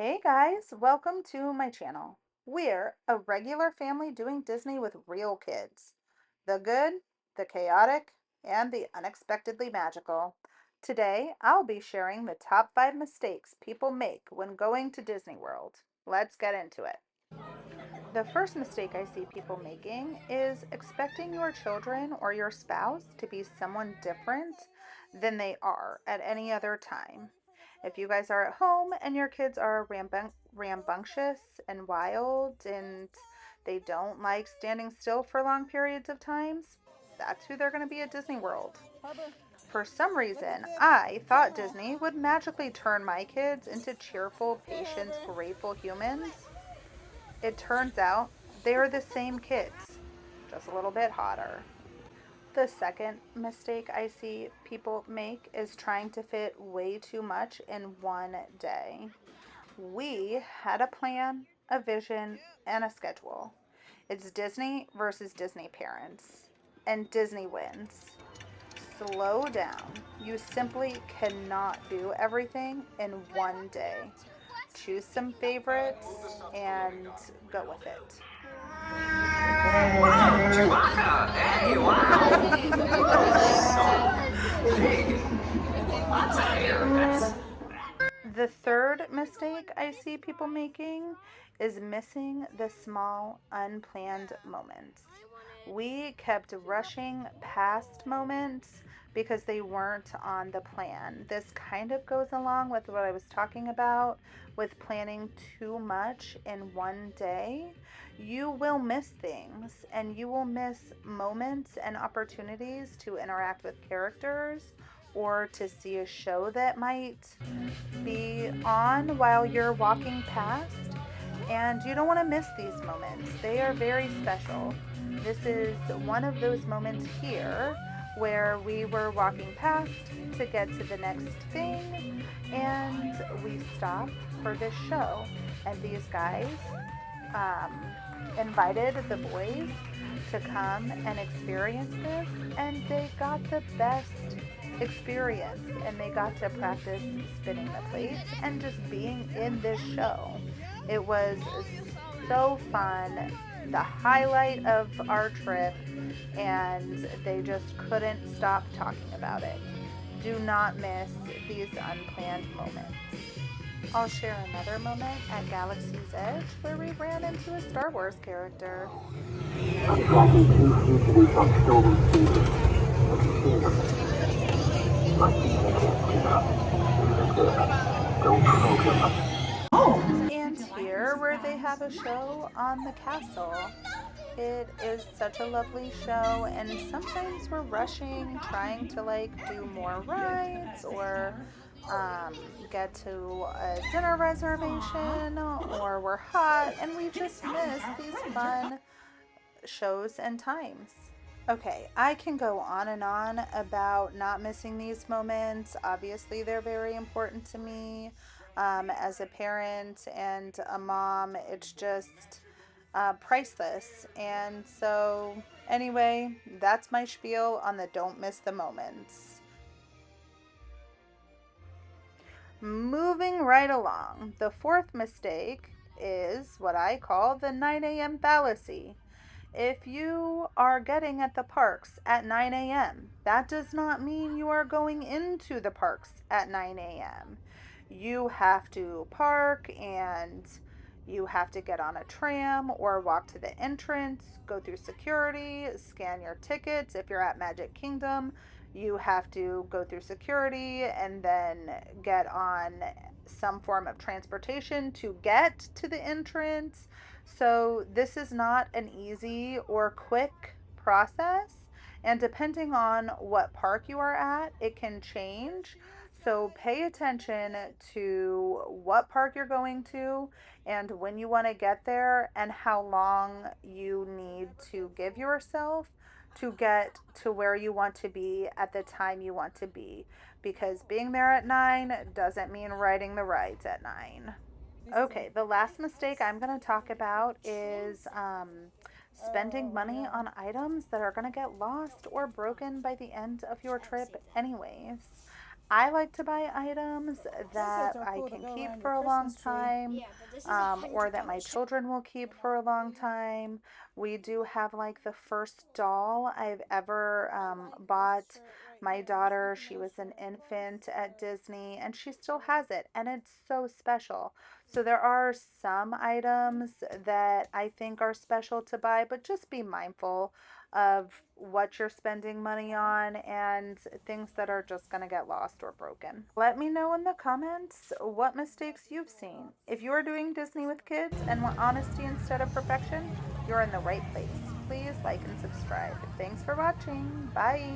Hey guys, welcome to my channel. We're a regular family doing Disney with real kids. The good, the chaotic, and the unexpectedly magical. Today, I'll be sharing the top 5 mistakes people make when going to Disney World. Let's get into it. The first mistake I see people making is expecting your children or your spouse to be someone different than they are at any other time. If you guys are at home and your kids are rambunctious and wild and they don't like standing still for long periods of times, that's who they're going to be at Disney World. For some reason, I thought Disney would magically turn my kids into cheerful, patient, grateful humans. It turns out they're the same kids, just a little bit hotter. The second mistake I see people make is trying to fit way too much in one day. We had a plan, a vision, and a schedule. It's Disney versus Disney parents, and Disney wins. Slow down. You simply cannot do everything in one day. Choose some favorites and go with it. Wow, Chewbacca! Hey, wow! That's so big! Lots of hair. That's The third mistake I see people making is missing the small, unplanned moments. We kept rushing past moments because they weren't on the plan. This kind of goes along with what I was talking about with planning too much in one day. You will miss things and you will miss moments and opportunities to interact with characters or to see a show that might be on while you're walking past, and you don't want to miss these moments. They are very special. This is one of those moments here where we were walking past to get to the next thing, and we stopped for this show. And these guys um, invited the boys to come and experience this, and they got the best experience, and they got to practice spinning the plates and just being in this show. It was so fun, the highlight of our trip, and they just couldn't stop talking about it. Do not miss these unplanned moments. I'll share another moment at Galaxy's Edge where we ran into a Star Wars character. I'm tracking two fugitives on stolen speeders. Have you seen them? My team can't keep up. Leave him there. Don't provoke him. And here, where they have a show on the castle. It is such a lovely show, and sometimes we're rushing, trying to do more rides or get to a dinner reservation, or we're hot and we just miss these fun shows and times. Okay, I can go on and on about not missing these moments. Obviously, they're very important to me as a parent and a mom. It's just priceless. And so, anyway, that's my spiel on the don't miss the moments. Moving right along, the fourth mistake is what I call the 9 a.m. fallacy. If you are getting at the parks at 9 a.m., that does not mean you are going into the parks at 9 a.m. You have to park and you have to get on a tram or walk to the entrance, go through security, scan your tickets. If you're at Magic Kingdom, you have to go through security and then get on some form of transportation to get to the entrance. So, this is not an easy or quick process. And depending on what park you are at, it can change. So, pay attention to what park you're going to and when you want to get there and how long you need to give yourself to get to where you want to be at the time you want to be. Because being there at 9 doesn't mean riding the rides at 9. Okay, the last mistake I'm going to talk about is spending money on items that are going to get lost or broken by the end of your trip, anyways. I like to buy items that I can keep for a long time, or that my children will keep for a long time. We do have like the first doll I've ever bought my daughter. She was an infant at Disney and she still has it, and it's so special. So there are some items that I think are special to buy, but just be mindful of what you're spending money on and things that are just going to get lost or broken. Let me know in the comments what mistakes you've seen. If you are doing Disney with kids and want honesty instead of perfection, you're in the right place. Please like and subscribe. Thanks for watching. Bye.